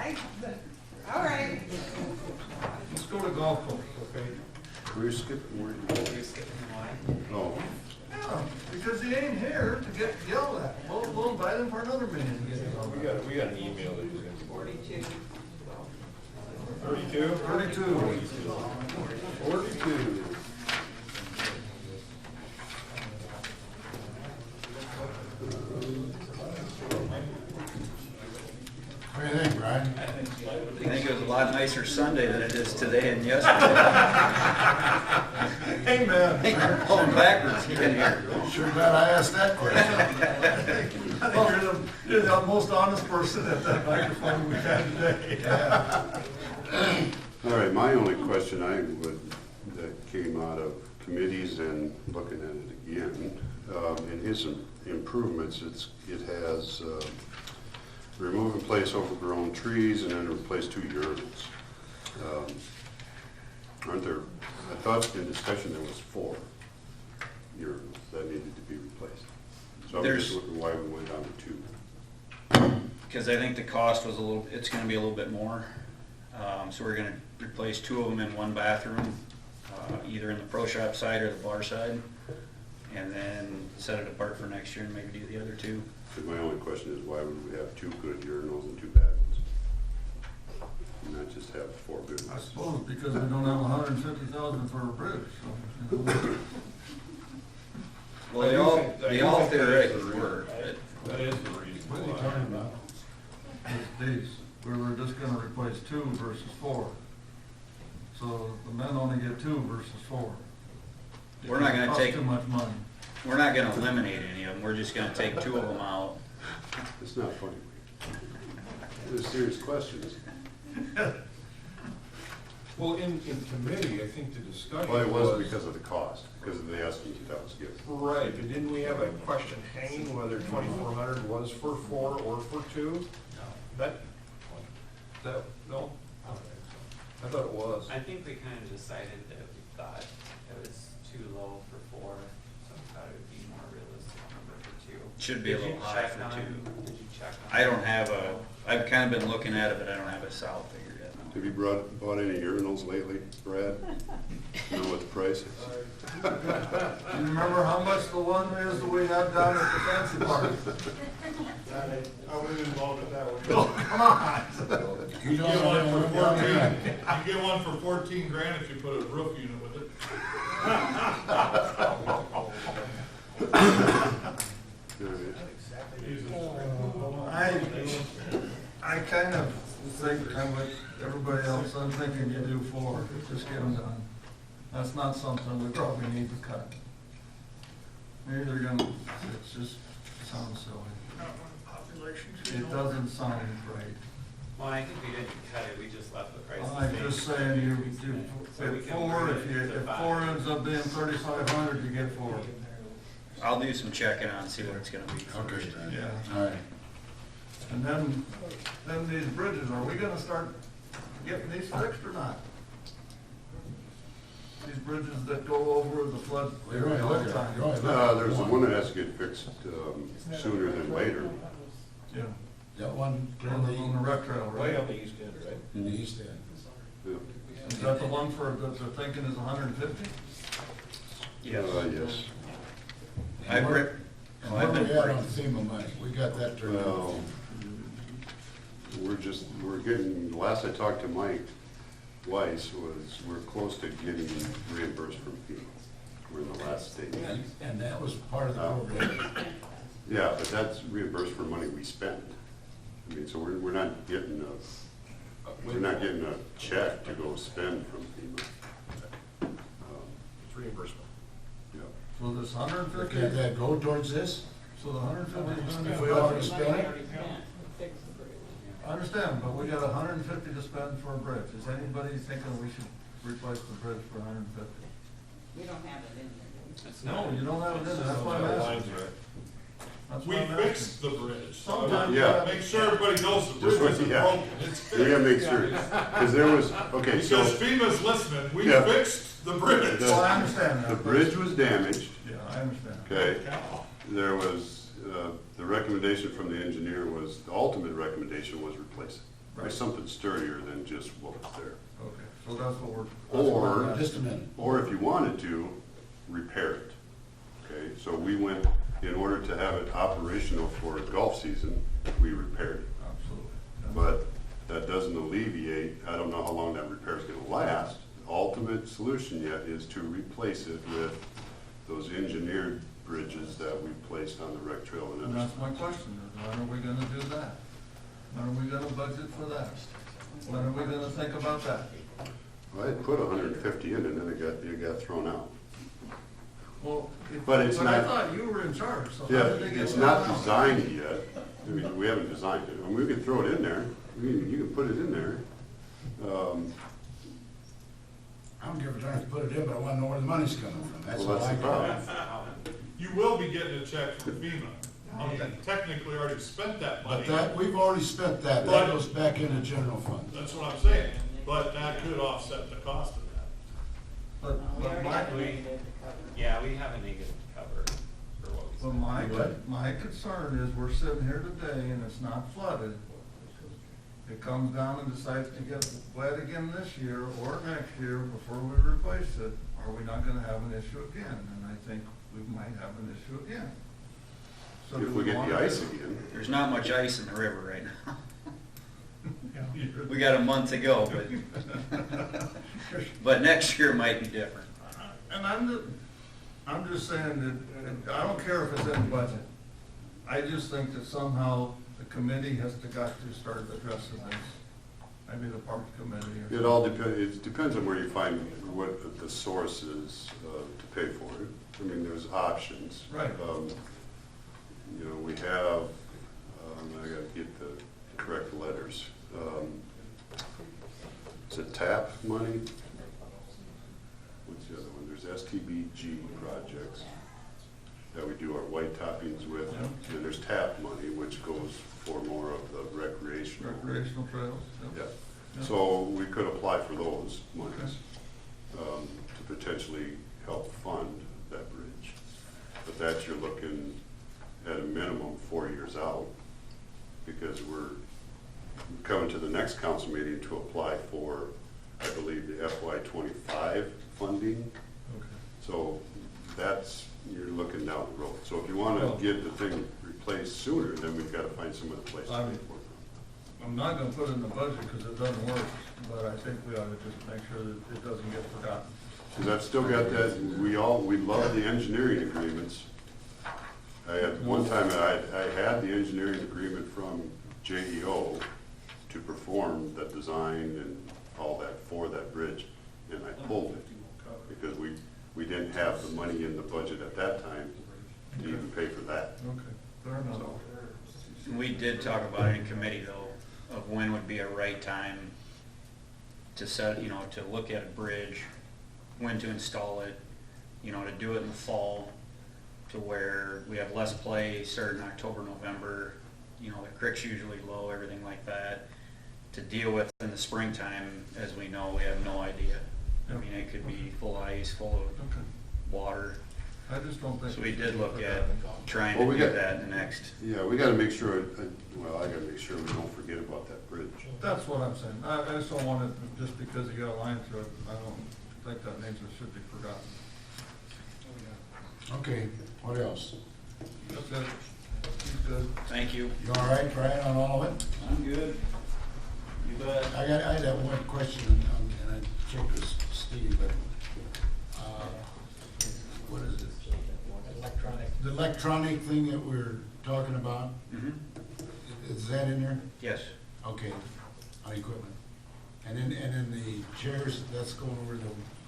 All right. Let's go to golf course, okay? We're skipping, You're skipping why? oh, Yeah, because he ain't here to get yelled at. We'll invite him for another meeting to get yelled at. We got an email that he's gonna. 42. 32? 32. 42. What do you think, Brian? I think it was a lot nicer Sunday than it is today and yesterday. Hey, man. I think we're pulling backwards again here. Sure glad I asked that question. I think you're the most honest person at that microphone we've had today. All right, my only question that came out of committees and looking at it again, in his improvements, it has remove and place overgrown trees and then replace 2 urinals. Aren't there, I thought in discussion there was 4 urinals that needed to be replaced. So I'm just looking why we went down to 2. Because I think the cost was it's gonna be a little bit more. So we're gonna replace 2 of them in one bathroom, either in the pro shop side or the bar side. And then set it apart for next year and maybe do the other 2. But my only question is why would we have 2 good urinals and 2 bad ones? And not just have 4 good I ones? suppose because we don't have 150,000 for a bridge, so. You know. Well, they all theoretically work, but That is the reason What are you why. talking about? These, we were just gonna replace 2 versus 4. So the men only get 2 versus 4. we're not gonna Costs take, too much money. we're not gonna eliminate any of them. We're just gonna take 2 of them out. It's not funny. They're serious questions. Well, in committee, I think the discussion Well, it was because of the cost, because of the estimate that was given. Right, but didn't we have a question hanging whether 2,400 was for 4 or for 2? That, no? I thought it was. I think we kind of decided that we thought it was too low for 4, so we thought it would be more realistic number for 2. Should be a little high for 2. Did you check on? I don't have I've kind of been looking at it, but I don't have a solid figure yet. Have you bought any urinals lately, Brad? You know what the price is? You remember how much the one is that we had down at the fancy party? I wasn't involved with that one. Oh, come on. You You don't get one know for what 14, I'm you get one for 14 grand if you put a roof unit with it. I kind of think, I'm with everybody else, I'm thinking you do 4, just get them done. That's not something we probably need to cut. Maybe they're gonna, it's just sounds silly. It doesn't sound right. Well, I think we didn't cut it, we just left the price the I'm same. just saying you do, So we at can 4, bring if it you, to if 5. 4 ends up being 3,500, you get 4. I'll do some checking on, see what it's gonna be. Okay, Yeah. all right. And then these bridges, are we gonna start getting these fixed or not? These bridges that go over the flood You're right, area all look the at time. it. You're right. There's the one that has to get fixed sooner than later. Yeah, That one on the rec trail, Way right? on the east end, right? in the east end. Yeah. Is that the one for, that they're thinking is 150? Yes. Yes. I've And read, And oh, what I've do we been, have on FEMA money? We got that turned Well, out. we're getting, last I talked to Mike Weiss we're close to getting reimbursed from FEMA. We're in the last stage. And that was part of the program. Yeah, but that's reimbursed for money we spend. I mean, so we're not getting a check to go spend from FEMA. It's reimbursement. Yeah. So this Can't 150, that go towards this? so the 150 is gonna be If we already spent. spent it? I understand, but we got 150 to spend for a bridge. Is anybody thinking we should replace the bridge for 150? We don't have it in there. It's No, not- you don't have it in there, that's why I'm The asking. lines are right. That's We why I'm fixed the bridge. So Sometimes Yeah. Make sure everybody knows the bridge Just what- isn't yeah. broken. It's We gotta make fixed. sure, because there was, okay, so Because FEMA's listening, we Yeah. fixed the bridge. The- Well, I understand that. the bridge was damaged, Yeah, I understand. okay? There was, the recommendation from the engineer was, the ultimate recommendation was replace it. By Right. something sturdier than just what was there. Okay, so that's what we're. Or- Just a minute. Or if you wanted to, repair it. Okay, so we went, in order to have it operational for golf season, we repaired it. Absolutely. But that doesn't alleviate, I don't know how long that repair is gonna last. The ultimate solution yet is to replace it with those engineered bridges that we placed on the rec trail and And other that's my question, is when are we gonna do that? When are we gonna budget for that? When are we gonna think about that? Well, I put 150 in and then it got thrown out. Well, But it's I not- thought you were in charge, so how Yeah, did they get it's thrown not out? designed yet. I mean, we haven't designed it. I mean, we can throw it in there. You can put it in there. I don't give a darn if you put it in, but I wanna know where the money's coming from. That's Well, all that's I the care. problem. You will be getting a check from FEMA. You technically already spent that money. But that, we've already spent that. That goes back into general fund. That's what I'm saying, but that could offset the cost of that. But, We but already my, have a negative to cover. Yeah, we have a negative to cover for what we but spent. my concern is we're sitting here today and it's not flooded. It comes down and decides to get wet again this year or next year before we replace it. Are we not gonna have an issue again? And I think we might have an issue again. So do If we get wanna the do ice it? again. There's not much ice in the river right now. You're- We got a month to go, but next year might be different. And I'm just saying that, I don't care if it's in the budget. I just think that somehow the committee has got to start addressing this. Maybe the park committee or. It all depends, it depends on where you find what the source is to pay for it. I mean, there's options. Right. You know, we have, I gotta get the correct letters. Is it TAP money? What's the other one? There's STBG projects that we do our white toppings with. Yeah. And there's TAP money, which goes for more of the recreational. Recreational trails. Yeah, Yeah. so we could apply for those monies to potentially help fund that bridge. But that you're looking at a minimum 4 years out, because we're coming to the next council meeting to apply for, I believe, the FY '25 funding. Okay. So that's, you're looking down the road. So if you want Well- to get the thing replaced sooner, then we've got to find some other place to I pay mean- for it. I'm not gonna put it in the budget because it doesn't work, but I think we ought to just make sure that it doesn't get forgotten. Because I've still got that, we love the engineering agreements. I had, one time, I had the engineering agreement from JEO to perform the design and all that for that bridge, and I pulled it. Because we didn't have the money in the budget at that time to even pay for that. Okay, fair enough. So, We did talk about it in committee though, of when would be a right time to set, to look at a bridge, when to install it, to do it in the fall, to where we have less play starting October, November, the creek's usually low, everything like that. To deal with in the springtime, as we know, we have no idea. I mean, it could be full of ice, full of Okay, water. I just don't think. So we did look at trying Well, to we do got- that in the next. Yeah, we gotta make sure, well, I gotta make sure we don't forget about that bridge. That's what I'm saying. I just don't want it, just because you got a line through it, I don't think that means it should be forgotten. Okay, what else? That's it. He's good. Thank you. You all right, Brian, on all of it? I'm good. You bet. I had that one question, and I checked with Steve, but, what is it? The electronic thing that we're talking about, Mhm. is that in there? Yes. Okay, on equipment. And then the chairs, that's going over to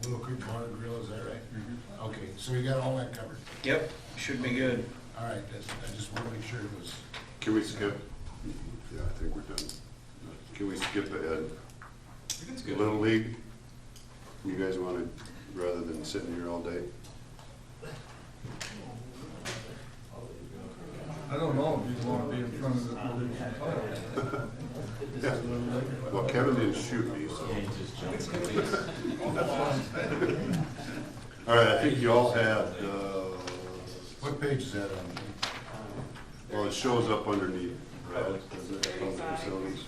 the Little Creek Bar and Grill, is that right? Mhm. Okay, so we got all that covered. Yep, should be good. All right, I just want to make sure it was, Can we skip? Yeah, I think we're done. Can we skip ahead? Little League, you guys wanna, rather than sitting here all day? I don't know if you want to be in front of the police and fire. Yeah. Well, Kevin didn't shoot me, so. All right, I think you all had, what page is that on? well, it shows up underneath, Brad, doesn't it, under facilities?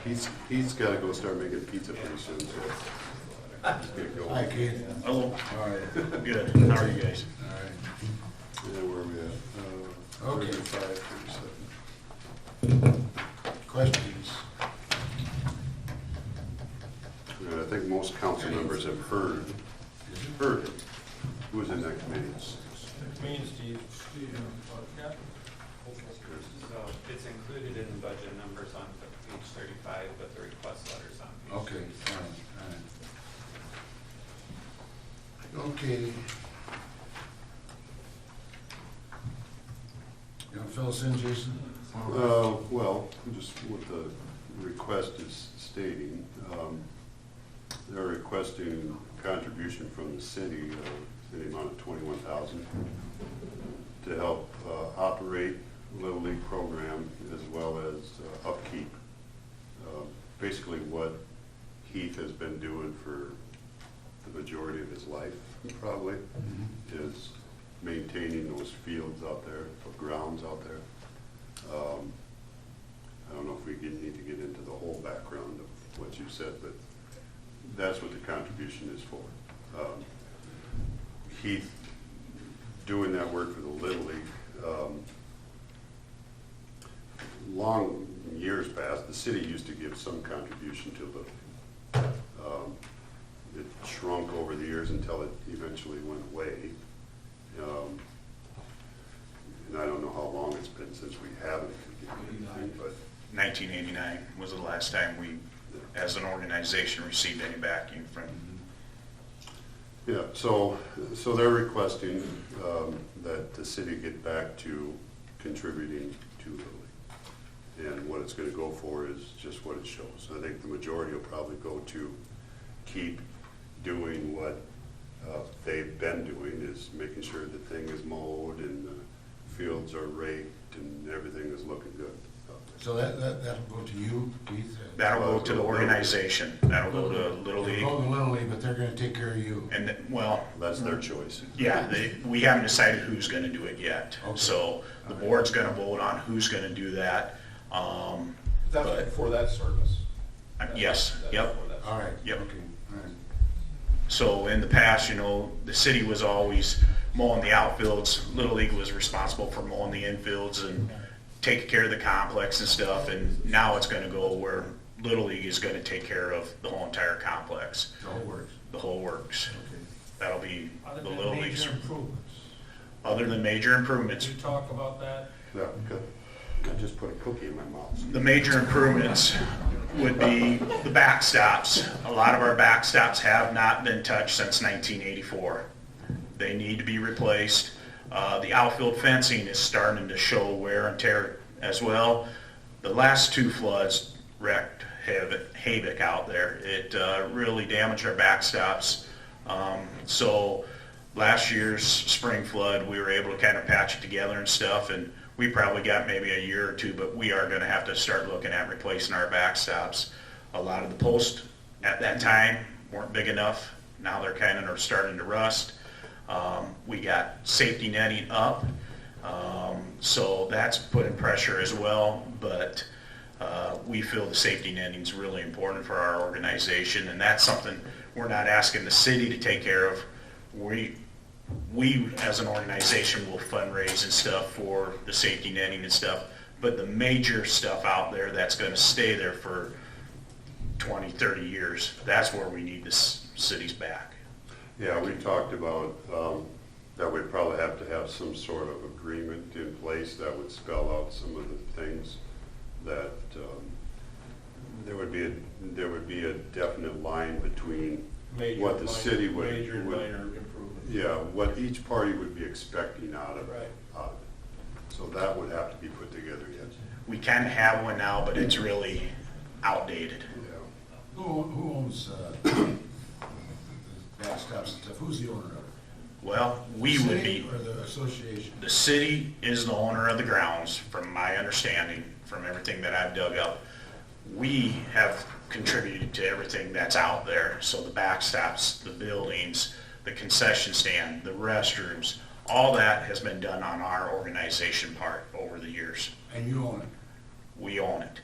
He's gotta go start making pizza pretty soon, so. He's gonna go. Hi, Keith. Hello, All right, good, how are you guys? all right. Yeah, where are we at? Okay. 35, 37. Questions? And I think most council members have heard it. Who was in that committee? Me and Steve. So it's included in the budget numbers on page 35, but the request letter's on page Okay, 36. all right. Okay. You want to fill us in, Jason? Well, just what the request is stating, they're requesting contribution from the city in the amount of $21,000 to help operate Little League program as well as upkeep. Basically what Heath has been doing for the majority of his life, probably, is maintaining those fields out there, or grounds out there. I don't know if we need to get into the whole background of what you said, but that's what the contribution is for. Heath doing that work for the Little League, long years past, the city used to give some contribution to Little League. It shrunk over the years until it eventually went away. And I don't know how long it's been since we haven't given anything, but 1989 was the last time we, as an organization, received any backing from. yeah, so they're requesting that the city get back to contributing to Little League. And what it's going to go for is just what it shows. I think the majority will probably go to keep doing what they've been doing, is making sure the thing is mowed and the fields are raked and everything is looking good. So that'll go to you, Keith? That'll go to the organization. That'll go to Little League. They'll go to Little League, but they're gonna take care of you. And, well, That's their choice. yeah, we haven't decided who's gonna do it yet. Okay. So the board's gonna vote on who's gonna do that. That's But- for that service. Yes, That's yep. for that All right. Yep. Okay, all right. So in the past, the city was always mowing the outfields. Little League was responsible for mowing the infields and taking care of the complex and stuff. And now it's gonna go where Little League is gonna take care of the whole entire complex, The whole works. the whole works. Okay. That'll be Other the than Little League's. major improvements. Other than major improvements, Did you talk about that? Yeah, good. I just put a cookie in my mouth. the major improvements would be the backstops. A lot of our backstops have not been touched since 1984. They need to be replaced. The outfield fencing is starting to show wear and tear as well. The last two floods wreaked havoc out there. It really damaged our backstops. So last year's spring flood, we were able to kind of patch it together and stuff, and we probably got maybe a year or two, but we are gonna have to start looking at replacing our backstops. A lot of the posts at that time weren't big enough. Now they're kind of starting to rust. We got safety netting up, so that's putting pressure as well, but we feel the safety netting is really important for our organization, and that's something we're not asking the city to take care of. We as an organization will fundraise and stuff for the safety netting and stuff, but the major stuff out there that's going to stay there for 20, 30 years, that's where we need the city's back. Yeah, we talked about that we'd probably have to have some sort of agreement in place that would spell out some of the things that there would be a definite line between what the city would. Major and would- minor improvements. Yeah, what each party would be expecting out of Right. it. So that would have to be put together yet. We kind of have one now, but it's really outdated. Yeah. Who owns the backstops and stuff? Who's the owner of it? Well, we The would city be, or the association? the city is the owner of the grounds, from my understanding, from everything that I've dug up. We have contributed to everything that's out there, so the backstops, the buildings, the concession stand, the restrooms, all that has been done on our organization part over the years. And you own it? We own it.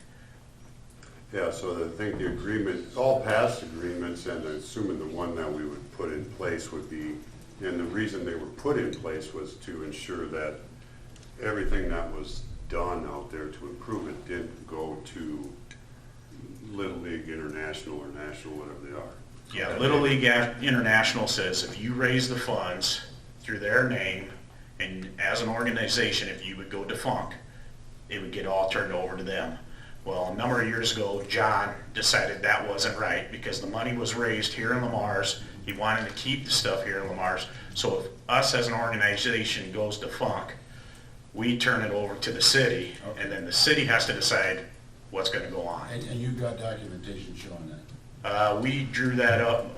Yeah, so I think the agreement, all past agreements, and assuming the one that we would put in place would be, and the reason they were put in place was to ensure that everything that was done out there to improve it didn't go to Little League International or National, whatever they are. Yeah, Little League International says if you raise the funds through their name, and as an organization, if you would go defunct, it would get all turned over to them. Well, a number of years ago, John decided that wasn't right because the money was raised here in Lamar's. He wanted to keep the stuff here in Lamar's. So if us as an organization goes defunct, we turn it over to the city, and then the city has to decide what's going to go on. And you got documentation showing that? We drew that up.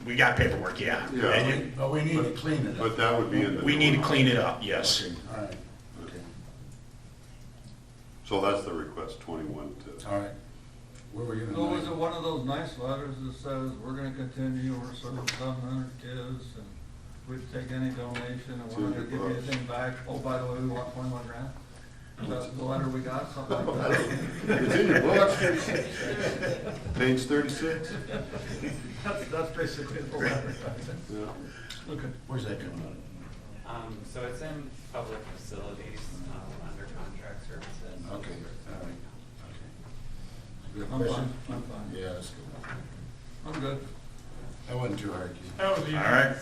We got paperwork, yeah. Yeah. And But we need to clean it up. But that would be in the. we need to clean it up, yes. Okay, all right, okay, So that's the request, 21 to. all right. Where were you So gonna? is it one of those nice letters that says, we're gonna continue, we're serving 700 kids, and we'd take any donation, and we're not gonna give you anything back, oh, by the way, we want 21 grand? Is that the letter we got, something like that? It's in your book. Page 36? That's basically the letter. Yeah. Okay. Where's that coming out? So it's in public facilities, under contract services. Okay, all right, okay. Good I'm question? fine, I'm fine. Yeah, that's good. I'm good. That wasn't too hard, Keith. That was easy. All right,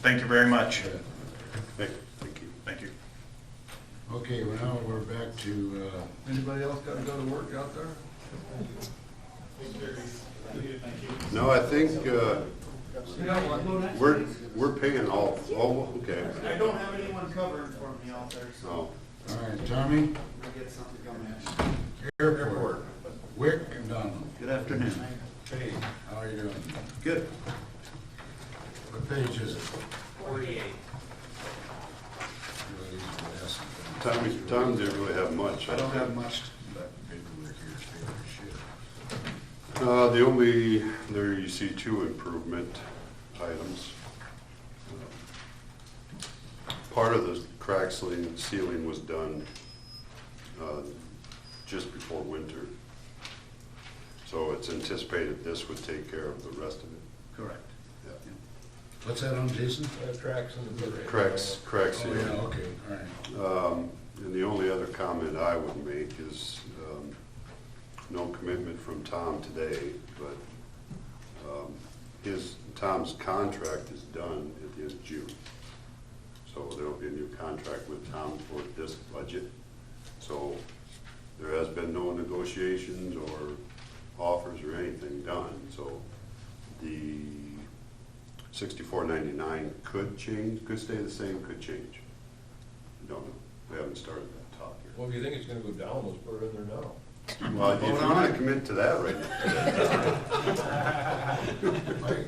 thank you very much. Good. Thank you. Thank you. Okay, well, now we're back to, Anybody else gotta go to work out there? No, I think, You got one? we're paying all, okay. I don't have anyone covering for me out there, so Oh, all right, Tommy, we'll get something coming in. airport, Wick and Donald. Good afternoon. Hey, how are you doing? Good. What page is it? 48. Tom didn't really have much. I don't have much. Paperwork here, shit. The only, there you see two improvement items. Part of the crack sealing was done just before winter. So it's anticipated this would take care of the rest of it. Correct. Yeah. What's that on, Jason? Cracks in the bid. Crack Oh, sealing. yeah, okay, all right. And the only other comment I would make is, no commitment from Tom today, but Tom's contract is done at the end of June. So there'll be a new contract with Tom for this budget. So there has been no negotiations or offers or anything done, so the $64.99 could change, could stay the same, could change. We don't know. We haven't started that talk yet. Well, if you think it's gonna go down, let's put it in there now. Well, if you want to commit to that right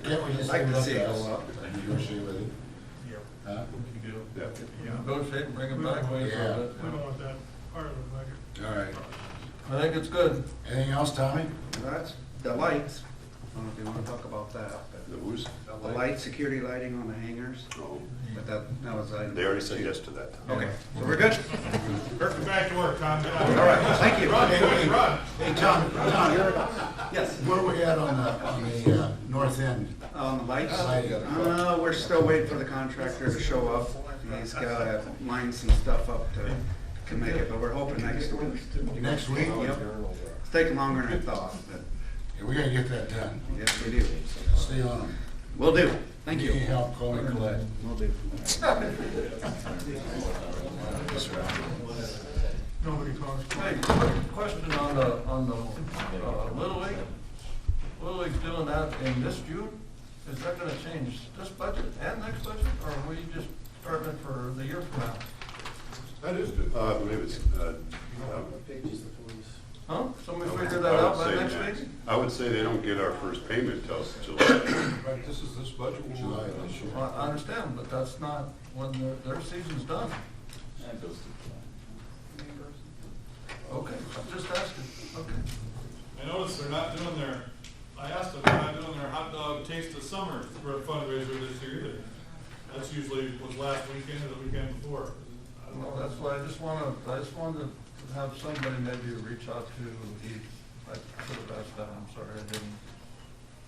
Can't we just Like leave to it see it up to go us up. and negotiate with it? Huh? now. Yeah. Negotiate and bring it back way Yeah. for it. We don't want that part of the budget. All right. I think it's good. Anything else, Tommy? That's the lights. I don't know if you want to talk about that, but The who's? the light, security lighting on the hangars, Oh, but that was item. they already said yes to that. Okay, so we're good? Perfect, back to work, Tom. All right, thank you. Hey, Tom, Yes, where are we at on the north end? on the lights? Lighting. We're still waiting for the contractor to show up. He's gotta line some stuff up to make it, but we're hoping next week. Next week? Yep. It's taking longer than I thought, but Yeah, we gotta get that done. yes, we do. Stay on them. Will do. Thank Need any you. help, call me Colette. Will do. Nobody talks. Hey, quick question on the Little League. Little League's doing that in this June? Is that gonna change this budget and next budget, or are we just starting it for the year from now? That is good. Maybe it's, Huh? Somebody figure I that out would by say next next. week? I would say they don't get our first payment till July. Right, this is this budget. we'll July work on. this year. Well, I understand, but that's not when their season's done. Okay, I'm just asking, okay. I noticed they're not doing their, I asked them, they're not doing their hot dog taste of summer for a fundraiser this year either. That's usually was last weekend or the weekend before. I don't Well, know. that's why I just wanted to have somebody maybe reach out to the I should have asked that, I'm sorry, I didn't.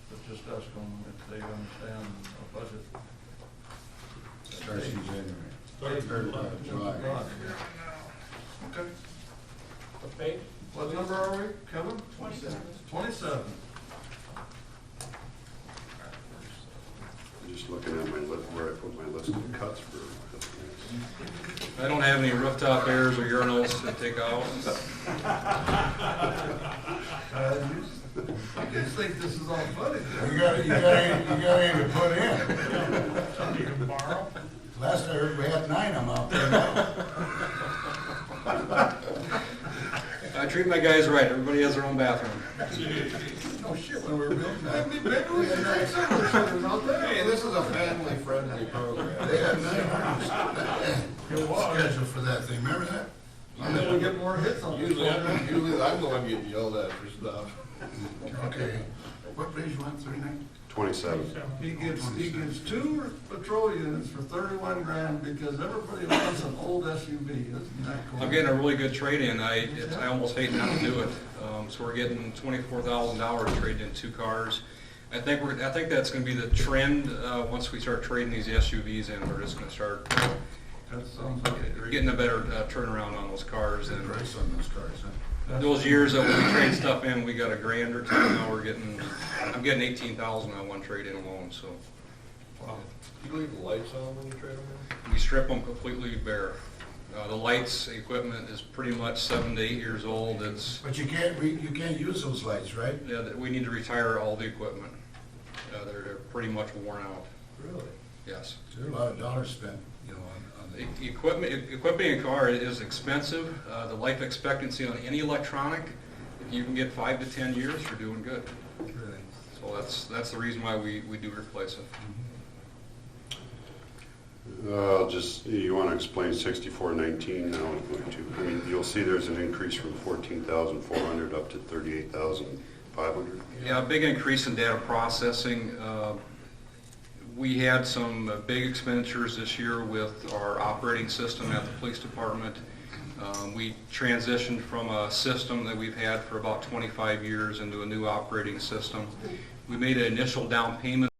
But just ask them if they understand our budget. Starts in January. Starts in Or, July. July. Okay. Okay. What number are we, Kevin? 27. I'm just looking at my where I put my list of cuts for. I don't have any rooftop airs or urinals to take out. I just think this is all funny. You got any to put in? Something you can borrow. Last I heard, we had 9 of them out there now. I treat my guys right. Everybody has their own bathroom. No shit, when we were building that. Maybe we can try some of the children out there. Hey, this is a family-friendly program. They had 900 scheduled for that thing, remember that? And then we get more hits on this Usually, one. I'm the one getting yelled at for stuff. Okay, what page you want, 39? 27. He gets 2 patrol units for 31 grand because everybody wants an old SUV, isn't that cool? I'm getting a really good trade-in. I almost hate not to do it. So we're getting $24,000 trading in 2 cars. I think that's going to be the trend once we start trading these SUVs in. We're just going to start That sounds like a great. getting a better turnaround on those cars. Good And price on those cars, huh? those years that when we trade stuff in, we got a grand or two. Now I'm getting 18,000 on one trade-in alone. So Wow. You leave the lights on when you trade them in? we strip them completely bare. The lights equipment is pretty much 7 to 8 years old. It's But you can't use those lights, right? yeah, we need to retire all the equipment. They're pretty much worn out. Really? Yes. There's a lot of dollars spent, you know, on the. Equipping a car is expensive. The life expectancy on any electronic, if you can get 5 to 10 years, you're doing good. Really. So that's the reason why we do replace it. You want to explain 6419 now? I mean, you'll see there's an increase from 14,400 up to 38,500. Yeah, a big increase in data processing. We had some big expenditures this year with our operating system at the police department. We transitioned from a system that we've had for about 25 years into a new operating system. We made an initial down payment